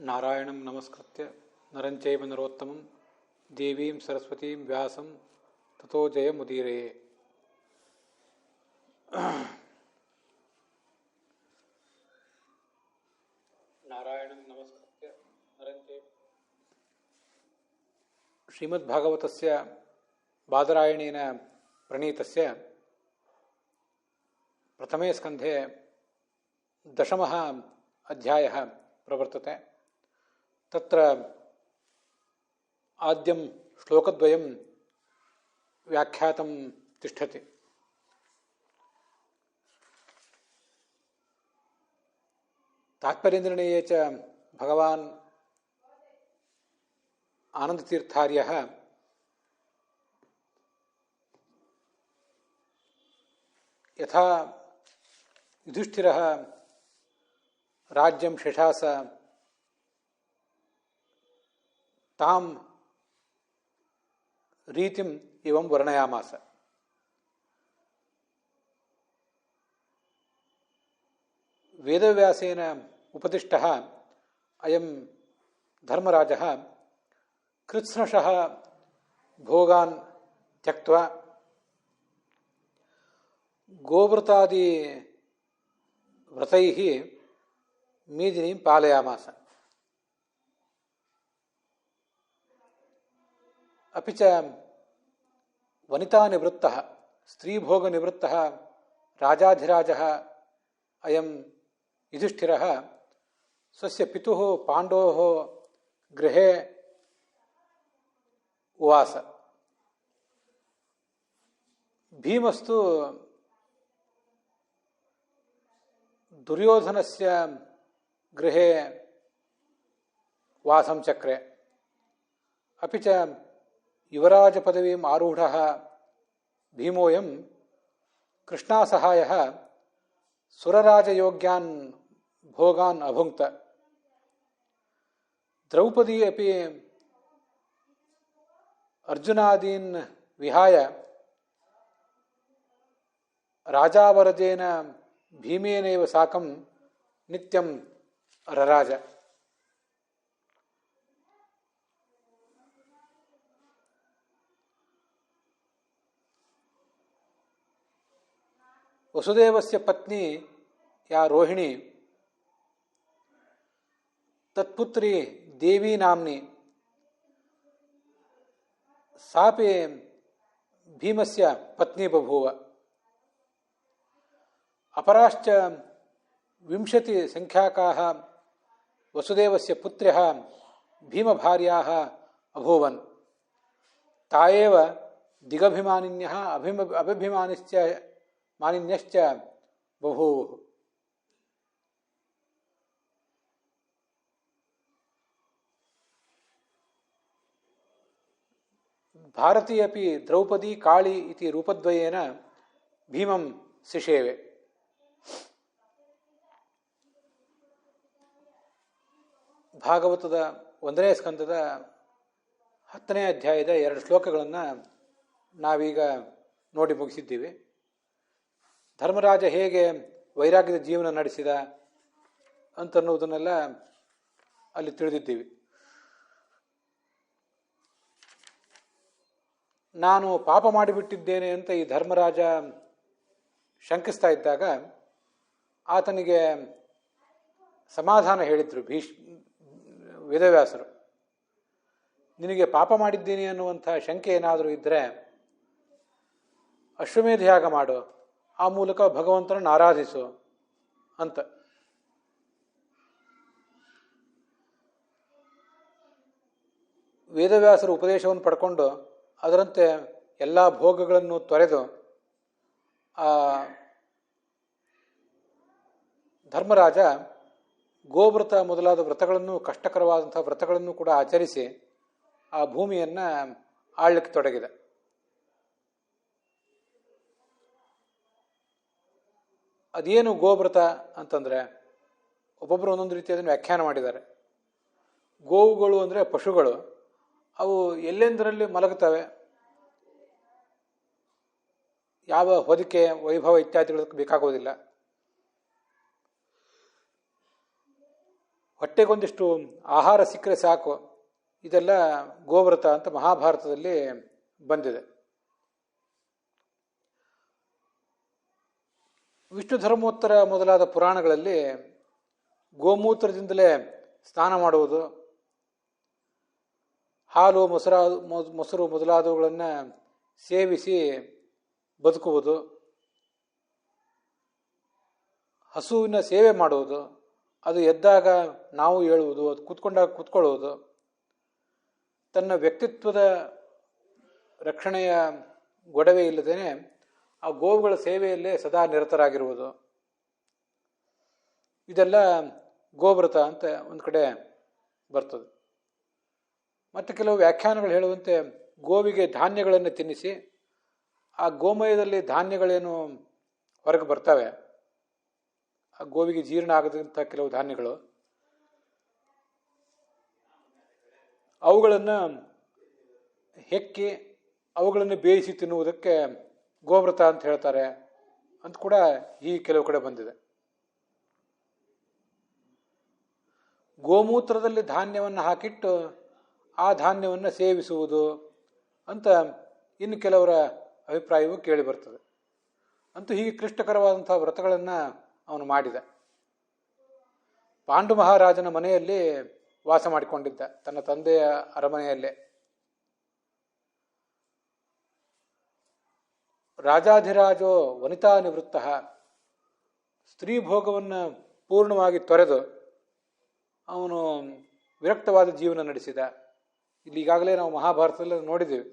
ನಾರಾಯಣಂ ನಮಸ್ಕೃತ್ಯ ನರಂಚೈವ ನರೋತ್ತಮಂ ದೇವೀಂ ಸರಸ್ವತೀಂ ವ್ಯಾಸಂ ತಥೋ ಜಯಮುದೀರಯೇ. ನಾರಾಯಣಂ ನಮಸ್ಕೃತ್ಯ ನರಂಚೈವ. ಶ್ರೀಮದ್ಭಾಗವತಸ್ಯ ಬಾದರಾಯಣೇನ ಪ್ರಣೀತಸ್ಯ ಪ್ರಥಮೇ ಸ್ಕಂಧೆ ದಶಮಃ ಅಧ್ಯಾಯಃ ಪ್ರವರ್ತತೆ. ತತ್ರ ಆದ್ಯಂ ಶ್ಲೋಕದ್ವಯಂ ವ್ಯಾಖ್ಯಾತಂ ತಿಷ್ಠತಿ. ತಾತ್ಪರ್ಯನಿರ್ಣಯೇ ಚ ಭಗವಾನ್ ಆನಂದತೀರ್ಥಾರ್ಯಃ ಯಥಾ ಯುಧಿಷ್ಠಿರಃ ರಾಜ್ಯಂ ಶಶಾಸ ತಾಂ ರೀತಿಂ ಇವಂ ವರ್ಣಯಾಮಾಸ. ವೇದವ್ಯಾಸೇನ ಉಪದಿಷ್ಟಃ ಅಯಂ ಧರ್ಮರಾಜಃ ಕೃತ್ಸ್ನಶಃ ಭೋಗಾನ್ ತ್ಯಕ್ತ್ವಾ ಗೋವ್ರತಾದಿ ವ್ರತೈಃ ಮೇದಿನೀಂ ಪಾಲಯಾಮಾಸ. ಅಪಿ ಚ ವನಿತಾನಿವೃತ್ತಃ ಸ್ತ್ರೀಭೋಗನಿವೃತ್ತಃ ರಾಜಾಧಿರಾಜಃ ಅಯಂ ಯುಧಿಷ್ಠಿರಃ ಸ್ವಸ್ಯ ಪಿತುಃ ಪಾಂಡೋಃ ಗೃಹೇ ಉವಾಸ. ಭೀಮಸ್ತು ದುರ್ಯೋಧನಸ್ಯ ಗೃಹೇ ವಾಸಂ ಚಕ್ರೆ. ಅಪಿ ಚ ಯುವರಾಜ ಪದವೀಂ ಆರೂಢಃ ಭೀಮೋಯಂ ಕೃಷ್ಣಾಸಹಾಯಃ ಸುರರಾಜಯೋಗ್ಯಾನ್ ಭೋಗಾನ್ ಅಭುಂಕ್ತ. ದ್ರೌಪದಿ ಅಪಿ ಅರ್ಜುನಾದೀನ್ ವಿಹಾಯ ರಾಜಾವರಜೇನ ಭೀಮೇನೈವ ಸಾಕಂ ನಿತ್ಯಂ ರರಾಜ. ವಸುದೇವಸ್ಯ ಪತ್ನಿ ಯಾ ರೋಹಿಣಿ ತತ್ಪುತ್ರಿ ದೇವಿ ನಾಮ್ನಿ ಸಾಪಿ ಭೀಮಸ್ಯ ಪತ್ನಿ ಬಭೂವ. ಅಪರಾಶ್ಚ 20 ಸಂಖ್ಯಾಕಾಃ ವಸುದೇವಸ್ಯ ಪುತ್ರ್ಯಃ ಭೀಮಭಾರ್ಯಾಃ ಅಭೂವನ್. ತಾಯೇವ ದಿಗಭಿಮಾನಿನ್ಯಃ ಮಾನಿನ್ಯಶ್ಚ ಬಭೂವುಃ. ಭಾರತಿ ಅಪಿ ದ್ರೌಪದಿ ಕಾಳಿ ಇತಿ ರೂಪದ್ವಯೇನ ಭೀಮಂ ಸಿಷೇವೆ. ಭಾಗವತದ 1ನೇ ಸ್ಕಂದದ 10ನೇ ಅಧ್ಯಾಯದ 2 ಶ್ಲೋಕಗಳನ್ನು ನಾವೀಗ ನೋಡಿ ಮುಗಿಸಿದ್ದೀವಿ. ಧರ್ಮರಾಜ ಹೇಗೆ ವೈರಾಗ್ಯದ ಜೀವನ ನಡೆಸಿದ ಅಂತನ್ನುವುದನ್ನೆಲ್ಲ ಅಲ್ಲಿ ತಿಳಿದಿದ್ದೀವಿ. ನಾನು ಪಾಪ ಮಾಡಿಬಿಟ್ಟಿದ್ದೇನೆ ಅಂತ ಈ ಧರ್ಮರಾಜ ಶಂಕಿಸ್ತಾ ಇದ್ದಾಗ ಆತನಿಗೆ ಸಮಾಧಾನ ಹೇಳಿದರು ವೇದವ್ಯಾಸರು. ನಿನಗೆ ಪಾಪ ಮಾಡಿದ್ದೀನಿ ಅನ್ನುವಂಥ ಶಂಕೆ ಏನಾದರೂ ಇದ್ದರೆ ಅಶ್ವಮೇಧ ಯಾಗ ಮಾಡು, ಆ ಮೂಲಕ ಭಗವಂತನನ್ನು ಆರಾಧಿಸು ಅಂತ. ವೇದವ್ಯಾಸರ ಉಪದೇಶವನ್ನು ಪಡ್ಕೊಂಡು ಅದರಂತೆ ಎಲ್ಲ ಭೋಗಗಳನ್ನು ತೊರೆದು ಆ ಧರ್ಮರಾಜ ಗೋವ್ರತ ಮೊದಲಾದ ವ್ರತಗಳನ್ನು, ಕಷ್ಟಕರವಾದಂಥ ವ್ರತಗಳನ್ನು ಕೂಡ ಆಚರಿಸಿ ಆ ಭೂಮಿಯನ್ನು ಆಳ್ಲಿಕ್ಕೆ ತೊಡಗಿದ. ಅದೇನು ಗೋವ್ರತ ಅಂತಂದರೆ ಒಬ್ಬೊಬ್ಬರು ಒಂದೊಂದು ರೀತಿ ಅದನ್ನು ವ್ಯಾಖ್ಯಾನ ಮಾಡಿದ್ದಾರೆ. ಗೋವುಗಳು ಅಂದರೆ ಪಶುಗಳು, ಅವು ಎಲ್ಲೆಂದರಲ್ಲಿ ಮಲಗುತ್ತವೆ, ಯಾವ ಹೊದಿಕೆ ವೈಭವ ಇತ್ಯಾದಿಗಳಕ್ಕೆ ಬೇಕಾಗೋದಿಲ್ಲ. ಹೊಟ್ಟೆಗೊಂದಿಷ್ಟು ಆಹಾರ ಸಿಕ್ಕರೆ ಸಾಕು, ಇದೆಲ್ಲ ಗೋವ್ರತ ಅಂತ ಮಹಾಭಾರತದಲ್ಲಿ ಬಂದಿದೆ. ವಿಷ್ಣು ಧರ್ಮೋತ್ತರ ಮೊದಲಾದ ಪುರಾಣಗಳಲ್ಲಿ ಗೋಮೂತ್ರದಿಂದಲೇ ಸ್ನಾನ ಮಾಡುವುದು, ಹಾಲು ಮೊಸರು ಮೊದಲಾದವುಗಳನ್ನು ಸೇವಿಸಿ ಬದುಕುವುದು, ಹಸುವಿನ ಸೇವೆ ಮಾಡುವುದು, ಅದು ಎದ್ದಾಗ ನಾವು ಹೇಳುವುದು, ಅದು ಕೂತ್ಕೊಂಡಾಗ ಕೂತ್ಕೊಳ್ಳುವುದು, ತನ್ನ ವ್ಯಕ್ತಿತ್ವದ ರಕ್ಷಣೆಯ ಗೊಡವೆ ಇಲ್ಲದೇನೆ ಆ ಗೋವುಗಳ ಸೇವೆಯಲ್ಲೇ ಸದಾ ನಿರತರಾಗಿರುವುದು, ಇದೆಲ್ಲ ಗೋವ್ರತ ಅಂತ ಒಂದು ಕಡೆ ಬರ್ತದೆ. ಮತ್ತು ಕೆಲವು ವ್ಯಾಖ್ಯಾನಗಳು ಹೇಳುವಂತೆ ಗೋವಿಗೆ ಧಾನ್ಯಗಳನ್ನು ತಿನ್ನಿಸಿ, ಆ ಗೋಮಯದಲ್ಲಿ ಧಾನ್ಯಗಳೇನು ಹೊರಗೆ ಬರ್ತವೆ, ಆ ಗೋವಿಗೆ ಜೀರ್ಣ ಆಗದಂಥ ಕೆಲವು ಧಾನ್ಯಗಳು, ಅವುಗಳನ್ನು ಹೆಕ್ಕಿ ಅವುಗಳನ್ನು ಬೇಯಿಸಿ ತಿನ್ನುವುದಕ್ಕೆ ಗೋವ್ರತ ಅಂತ ಹೇಳ್ತಾರೆ ಅಂತ ಕೂಡ ಈ ಕೆಲವು ಕಡೆ ಬಂದಿದೆ. ಗೋಮೂತ್ರದಲ್ಲಿ ಧಾನ್ಯವನ್ನು ಹಾಕಿಟ್ಟು ಆ ಧಾನ್ಯವನ್ನು ಸೇವಿಸುವುದು ಅಂತ ಇನ್ನು ಕೆಲವರ ಅಭಿಪ್ರಾಯವೂ ಕೇಳಿ ಬರ್ತದೆ. ಅಂತೂ ಹೀಗೆ ಕ್ಲಿಷ್ಟಕರವಾದಂಥ ವ್ರತಗಳನ್ನು ಅವನು ಮಾಡಿದ. ಪಾಂಡು ಮಹಾರಾಜನ ಮನೆಯಲ್ಲಿ ವಾಸ ಮಾಡಿಕೊಂಡಿದ್ದ, ತನ್ನ ತಂದೆಯ ಅರಮನೆಯಲ್ಲೇ. ರಾಜಾಧಿರಾಜೋ ವನಿತಾ ನಿವೃತ್ತ, ಸ್ತ್ರೀ ಭೋಗವನ್ನು ಪೂರ್ಣವಾಗಿ ತೊರೆದು ಅವನು ವಿರಕ್ತವಾದ ಜೀವನ ನಡೆಸಿದ. ಇಲ್ಲಿ ಈಗಾಗಲೇ ನಾವು ಮಹಾಭಾರತದಲ್ಲಿ ನೋಡಿದ್ದೀವಿ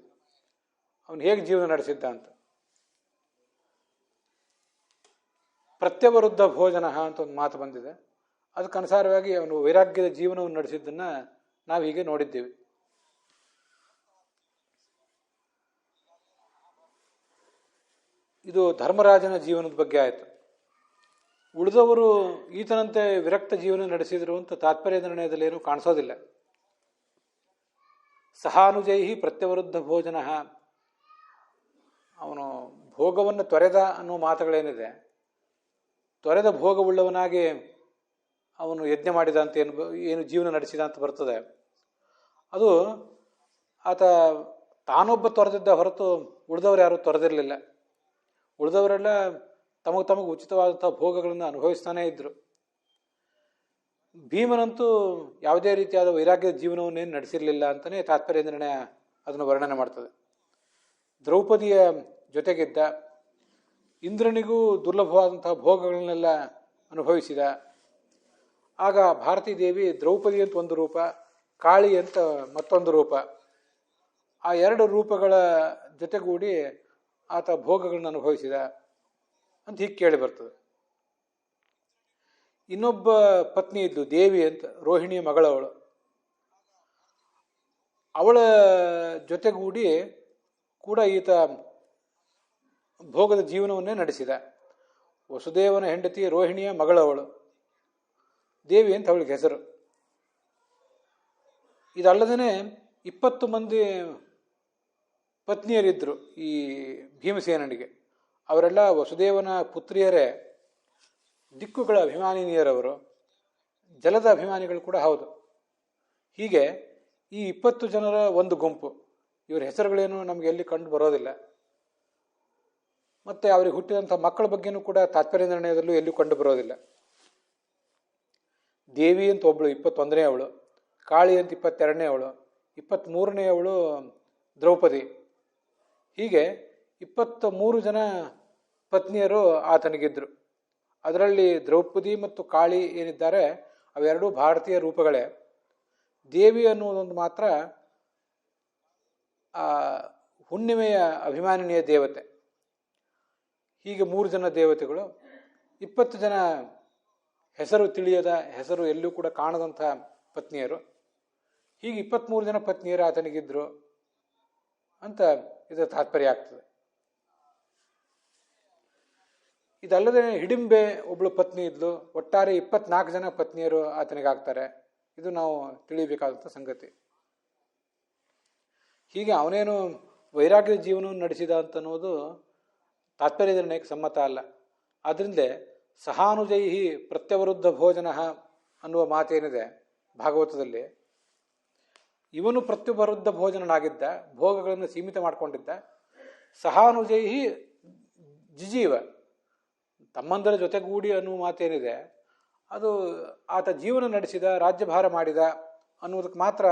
ಅವನು ಹೇಗೆ ಜೀವನ ನಡೆಸಿದ್ದ ಅಂತ. ಪ್ರತ್ಯವರುದ್ಧ ಭೋಜನ ಅಂತ ಒಂದು ಮಾತು ಬಂದಿದೆ. ಅದಕ್ಕನುಸಾರವಾಗಿ ಅವನು ವೈರಾಗ್ಯದ ಜೀವನವನ್ನು ನಡೆಸಿದ್ದನ್ನು ನಾವು ಹೀಗೆ ನೋಡಿದ್ದೇವೆ. ಇದು ಧರ್ಮರಾಜನ ಜೀವನದ ಬಗ್ಗೆ ಆಯಿತು. ಉಳಿದವರು ಈತನಂತೆ ವಿರಕ್ತ ಜೀವನ ನಡೆಸಿದರು ಅಂತ ತಾತ್ಪರ್ಯ ನಿರ್ಣಯದಲ್ಲಿ ಏನೂ ಕಾಣಿಸೋದಿಲ್ಲ. ಸಹಾನುಜೈಹಿ ಪ್ರತ್ಯವರುದ್ಧ ಭೋಜನ, ಅವನು ಭೋಗವನ್ನು ತೊರೆದ ಅನ್ನೋ ಮಾತುಗಳೇನಿದೆ, ತೊರೆದ ಭೋಗವುಳ್ಳವನಾಗಿ ಅವನು ಯಜ್ಞ ಮಾಡಿದ ಅಂತ ಏನು ಜೀವನ ನಡೆಸಿದ ಅಂತ ಬರ್ತದೆ, ಅದು ಆತ ತಾನೊಬ್ಬ ತೊರೆದಿದ್ದ ಹೊರತು ಉಳಿದವರು ಯಾರೂ ತೊರೆದಿರಲಿಲ್ಲ. ಉಳಿದವರೆಲ್ಲ ತಮಗೆ ಉಚಿತವಾದಂಥ ಭೋಗಗಳನ್ನು ಅನುಭವಿಸ್ತಾನೇ ಇದ್ದರು. ಭೀಮನಂತೂ ಯಾವುದೇ ರೀತಿಯಾದ ವೈರಾಗ್ಯದ ಜೀವನವನ್ನೇನು ನಡೆಸಿರಲಿಲ್ಲ ಅಂತಲೇ ತಾತ್ಪರ್ಯ ನಿರ್ಣಯ ಅದನ್ನು ವರ್ಣನೆ ಮಾಡ್ತದೆ. ದ್ರೌಪದಿಯ ಜೊತೆಗಿದ್ದ, ಇಂದ್ರನಿಗೂ ದುರ್ಲಭವಾದಂತಹ ಭೋಗಗಳನ್ನೆಲ್ಲ ಅನುಭವಿಸಿದ. ಆಗ ಭಾರತೀ ದೇವಿ ದ್ರೌಪದಿ ಅಂತ ಒಂದು ರೂಪ, ಕಾಳಿ ಅಂತ ಮತ್ತೊಂದು ರೂಪ, ಆ ಎರಡು ರೂಪಗಳ ಜೊತೆಗೂಡಿ ಆತ ಭೋಗಗಳನ್ನು ಅನುಭವಿಸಿದ ಅಂತ ಹೀಗೆ ಕೇಳಿ ಬರ್ತದೆ. ಇನ್ನೊಬ್ಬ ಪತ್ನಿ ಇದ್ಲು ದೇವಿ ಅಂತ, ರೋಹಿಣಿಯ ಮಗಳವಳು. ಅವಳ ಜೊತೆಗೂಡಿ ಕೂಡ ಈತ ಭೋಗದ ಜೀವನವನ್ನೇ ನಡೆಸಿದ. ವಸುದೇವನ ಹೆಂಡತಿ ರೋಹಿಣಿಯ ಮಗಳವಳು, ದೇವಿ ಅಂತ ಅವಳಿಗೆ ಹೆಸರು. ಇದಲ್ಲದೇ 20 ಮಂದಿ ಪತ್ನಿಯರಿದ್ದರು ಈ ಭೀಮಸೇನನಿಗೆ. ಅವರೆಲ್ಲ ವಸುದೇವನ ಪುತ್ರಿಯರೇ, ದಿಕ್ಕುಗಳ ಅಭಿಮಾನಿನಿಯರವರು, ಜಲದ ಅಭಿಮಾನಿಗಳು ಕೂಡ ಹೌದು. ಹೀಗೆ ಈ 20 ಜನರ ಒಂದು ಗುಂಪು. ಇವರ ಹೆಸರುಗಳೇನು ನಮಗೆ ಎಲ್ಲಿ ಕಂಡು ಬರೋದಿಲ್ಲ. ಮತ್ತು ಅವರಿಗೆ ಹುಟ್ಟಿದಂಥ ಮಕ್ಕಳ ಬಗ್ಗೆನೂ ಕೂಡ ತಾತ್ಪರ್ಯ ನಿರ್ಣಯದಲ್ಲೂ ಎಲ್ಲೂ ಕಂಡು ಬರೋದಿಲ್ಲ. ದೇವಿ ಅಂತ ಒಬ್ಬಳು 21ನೇ ಅವಳು, ಕಾಳಿ ಅಂತ 22ನೇ ಅವಳು, 23ನೇ ಅವಳು ದ್ರೌಪದಿ. ಹೀಗೆ 23 ಜನ ಪತ್ನಿಯರು ಆತನಿಗಿದ್ದರು. ಅದರಲ್ಲಿ ದ್ರೌಪದಿ ಮತ್ತು ಕಾಳಿ ಏನಿದ್ದಾರೆ ಅವೆರಡೂ ಭಾರತೀಯ ರೂಪಗಳೇ. ದೇವಿ ಅನ್ನುವುದೊಂದು ಮಾತ್ರ ಹುಣ್ಣಿಮೆಯ ಅಭಿಮಾನಿನಿಯ ದೇವತೆ. ಹೀಗೆ 3 ಜನ ದೇವತೆಗಳು, 20 ಜನ ಹೆಸರು ತಿಳಿಯದ, ಹೆಸರು ಎಲ್ಲೂ ಕೂಡ ಕಾಣದಂಥ ಪತ್ನಿಯರು. ಹೀಗೆ 23 ಜನ ಪತ್ನಿಯರು ಆತನಿಗಿದ್ರು ಅಂತ ಇದರ ತಾತ್ಪರ್ಯ ಆಗ್ತದೆ. ಇದಲ್ಲದೆ ಹಿಡಿಂಬೆ ಒಬ್ಬಳು ಪತ್ನಿ ಇದ್ಲು. ಒಟ್ಟಾರೆ 24 ಜನ ಪತ್ನಿಯರು ಆತನಿಗಾಗ್ತಾರೆ. ಇದು ನಾವು ತಿಳಿಯಬೇಕಾದಂಥ ಸಂಗತಿ. ಹೀಗೆ ಅವನೇನು ವೈರಾಗ್ಯದ ಜೀವನವನ್ನು ನಡೆಸಿದ ಅಂತನ್ನೋದು ತಾತ್ಪರ್ಯ ನಿರ್ಣಯಕ್ಕೆ ಸಮ್ಮತ ಅಲ್ಲ. ಆದ್ದರಿಂದ ಸಹಾನುಜೈಹಿ ಪ್ರತ್ಯವರುದ್ಧ ಭೋಜನ ಅನ್ನುವ ಮಾತೇನಿದೆ ಭಾಗವತದಲ್ಲಿ. ಇವನು ಪ್ರತ್ಯುಪರುದ್ಧ ಭೋಜನನಾಗಿದ್ದ, ಭೋಗಗಳನ್ನು ಸೀಮಿತ ಮಾಡಿಕೊಂಡಿದ್ದ. ಸಹಾನುಜೈಹಿ ಜಿಜೀವ, ತಮ್ಮಂದರ ಜೊತೆಗೂಡಿ ಅನ್ನುವ ಮಾತೇನಿದೆ ಅದು ಆತ ಜೀವನ ನಡೆಸಿದ, ರಾಜ್ಯಭಾರ ಮಾಡಿದ ಅನ್ನುವುದಕ್ಕೆ ಮಾತ್ರ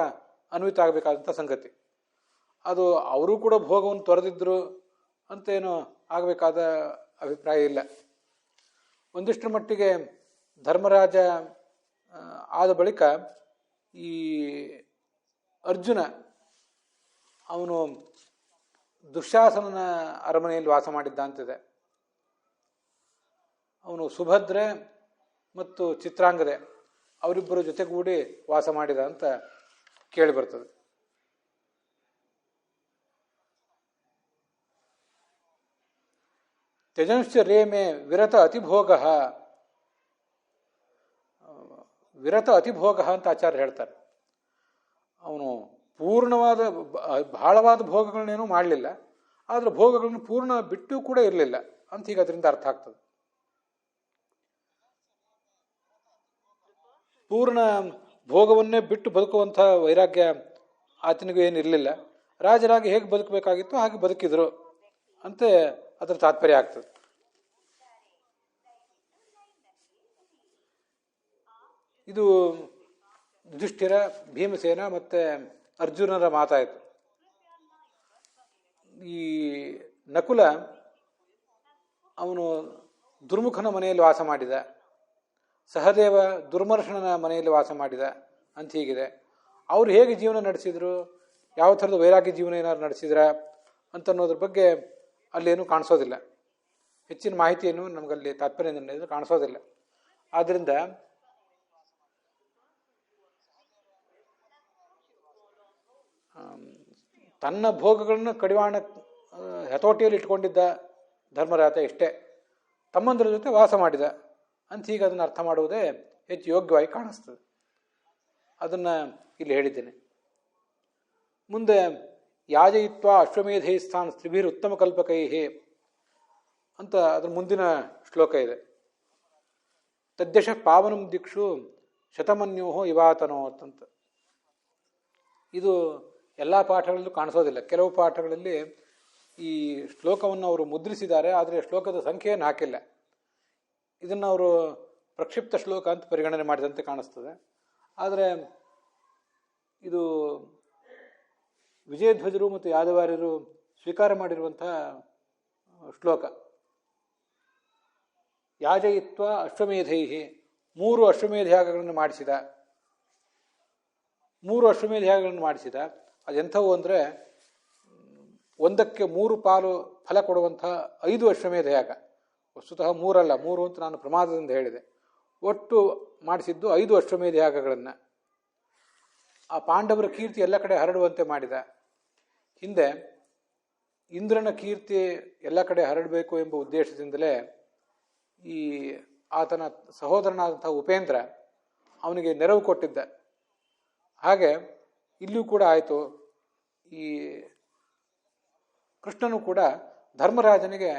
ಅನ್ವಿತ ಆಗಬೇಕಾದಂಥ ಸಂಗತಿ. ಅದು ಅವರೂ ಕೂಡ ಭೋಗವನ್ನು ತೊರೆದಿದ್ರು ಅಂತೇನೋ ಆಗಬೇಕಾದ ಅಭಿಪ್ರಾಯ ಇಲ್ಲ. ಒಂದಿಷ್ಟರ ಮಟ್ಟಿಗೆ ಧರ್ಮರಾಜ ಆದ ಬಳಿಕ ಈ ಅರ್ಜುನ ಅವನು ದುಶ್ಯಾಸನನ ಅರಮನೆಯಲ್ಲಿ ವಾಸ ಮಾಡಿದ್ದ ಅಂತಿದೆ. ಅವನು ಸುಭದ್ರೆ ಮತ್ತು ಚಿತ್ರಾಂಗದೆ ಅವರಿಬ್ಬರು ಜೊತೆಗೂಡಿ ವಾಸ ಮಾಡಿದ ಅಂತ ಕೇಳಿ ಬರ್ತದೆ. ತ್ಯಜಂಶ್ಚ ರೇಮೆ ವಿರತ ಅತಿಭೋಗ, ವಿರತ ಅತಿಭೋಗ ಅಂತ ಆಚಾರ್ಯ ಹೇಳ್ತಾರೆ. ಅವನು ಪೂರ್ಣವಾದ ಬಹಳವಾದ ಭೋಗಗಳನ್ನೇನೂ ಮಾಡಲಿಲ್ಲ, ಆದರೆ ಭೋಗಗಳನ್ನು ಪೂರ್ಣ ಬಿಟ್ಟು ಕೂಡ ಇರಲಿಲ್ಲ ಅಂತ ಈಗ ಅದರಿಂದ ಅರ್ಥ ಆಗ್ತದೆ. ಪೂರ್ಣ ಭೋಗವನ್ನೇ ಬಿಟ್ಟು ಬದುಕುವಂಥ ವೈರಾಗ್ಯ ಆತನಿಗೂ ಏನಿರಲಿಲ್ಲ. ರಾಜರಾಗಿ ಹೇಗೆ ಬದುಕಬೇಕಾಗಿತ್ತು ಹಾಗೆ ಬದುಕಿದ್ರು ಅಂತ ಅದರ ತಾತ್ಪರ್ಯ ಆಗ್ತದೆ. ಇದು ಯುಧಿಷ್ಠಿರ, ಭೀಮಸೇನ ಮತ್ತು ಅರ್ಜುನರ ಮಾತಾಯಿತು. ಈ ನಕುಲ ಅವನು ದುರ್ಮುಖನ ಮನೆಯಲ್ಲಿ ವಾಸ ಮಾಡಿದ, ಸಹದೇವ ದುರ್ಮರ್ಷಣನ ಮನೆಯಲ್ಲಿ ವಾಸ ಮಾಡಿದ ಅಂತ ಹೀಗಿದೆ. ಅವರು ಹೇಗೆ ಜೀವನ ನಡೆಸಿದ್ರು, ಯಾವ ಥರದ ವೈರಾಗ್ಯ ಜೀವನ ಏನಾದ್ರು ನಡೆಸಿದ್ರ ಅಂತನ್ನೋದ್ರ ಬಗ್ಗೆ ಅಲ್ಲೇನೂ ಕಾಣಿಸೋದಿಲ್ಲ. ಹೆಚ್ಚಿನ ಮಾಹಿತಿಯನ್ನು ನಮಗಲ್ಲಿ ತಾತ್ಪರ್ಯ ಕಾಣಿಸೋದಿಲ್ಲ. ಆದ್ದರಿಂದ ತನ್ನ ಭೋಗಗಳನ್ನು ಕಡಿವಾಣ ಹತೋಟಿಯಲ್ಲಿ ಇಟ್ಕೊಂಡಿದ್ದ ಧರ್ಮರಾಜ ಇಷ್ಟೇ, ತಮ್ಮಂದರ ಜೊತೆ ವಾಸ ಮಾಡಿದ ಅಂತ ಹೀಗೆ ಅದನ್ನು ಅರ್ಥ ಮಾಡುವುದೇ ಹೆಚ್ಚು ಯೋಗ್ಯವಾಗಿ ಕಾಣಿಸ್ತದೆ. ಅದನ್ನು ಇಲ್ಲಿ ಹೇಳಿದ್ದೇನೆ. ಮುಂದೆ ಯಾಜಯಿತ್ವ ಅಶ್ವಮೇಧೈ ಸ್ಥಾನ ಸ್ತ್ರೀಭಿರ್ ಉತ್ತಮ ಕಲ್ಪಕೈಹಿ ಅಂತ ಅದ್ರ ಮುಂದಿನ ಶ್ಲೋಕ ಇದೆ. ತದ್ಯಶ ಪಾವನಂ ದಿಕ್ಷು ಶತಮನ್ಯೋಹೋ ಇವಾತನೋ ಅಂತ. ಇದು ಎಲ್ಲ ಪಾಠಗಳಲ್ಲೂ ಕಾಣಿಸೋದಿಲ್ಲ. ಕೆಲವು ಪಾಠಗಳಲ್ಲಿ ಈ ಶ್ಲೋಕವನ್ನು ಅವರು ಮುದ್ರಿಸಿದ್ದಾರೆ, ಆದರೆ ಶ್ಲೋಕದ ಸಂಖ್ಯೆಯನ್ನು ಹಾಕಿಲ್ಲ. ಇದನ್ನು ಅವರು ಪ್ರಕ್ಷಿಪ್ತ ಶ್ಲೋಕ ಅಂತ ಪರಿಗಣನೆ ಮಾಡಿದಂತೆ ಕಾಣಿಸ್ತದೆ. ಆದರೆ ಇದು ವಿಜಯಧ್ವಜರು ಮತ್ತು ಯಾದವಾರ್ಯರು ಸ್ವೀಕಾರ ಮಾಡಿರುವಂಥ ಶ್ಲೋಕ. ಯಾಜಯಿತ್ವ ಅಶ್ವಮೇಧೈಹಿ, 3 ಅಶ್ವಮೇಧ ಯಾಗಗಳನ್ನು ಮಾಡಿಸಿದ. 3 ಅಶ್ವಮೇಧ ಯಾಗಗಳನ್ನು ಮಾಡಿಸಿದ. ಅದೆಂಥವು ಅಂದರೆ ಒಂದಕ್ಕೆ 3 ಪಾಲು ಫಲ ಕೊಡುವಂಥ 5 ಅಶ್ವಮೇಧ ಯಾಗ. ವಸ್ತುತಃ 3 ಅಲ್ಲ, 3 ಅಂತ ನಾನು ಪ್ರಮಾದದಿಂದ ಹೇಳಿದೆ. ಒಟ್ಟು ಮಾಡಿಸಿದ್ದು 5 ಅಶ್ವಮೇಧ ಯಾಗಗಳನ್ನು. ಆ ಪಾಂಡವರ ಕೀರ್ತಿ ಎಲ್ಲ ಕಡೆ ಹರಡುವಂತೆ ಮಾಡಿದ. ಹಿಂದೆ ಇಂದ್ರನ ಕೀರ್ತಿ ಎಲ್ಲ ಕಡೆ ಹರಡಬೇಕು ಎಂಬ ಉದ್ದೇಶದಿಂದಲೇ ಈ ಆತನ ಸಹೋದರನಾದಂಥ ಉಪೇಂದ್ರ ಅವನಿಗೆ ನೆರವು ಕೊಟ್ಟಿದ್ದ. ಹಾಗೆ ಇಲ್ಲಿಯೂ ಕೂಡ ಆಯಿತು. ಈ ಕೃಷ್ಣನು ಕೂಡ ಧರ್ಮರಾಜನಿಗೆ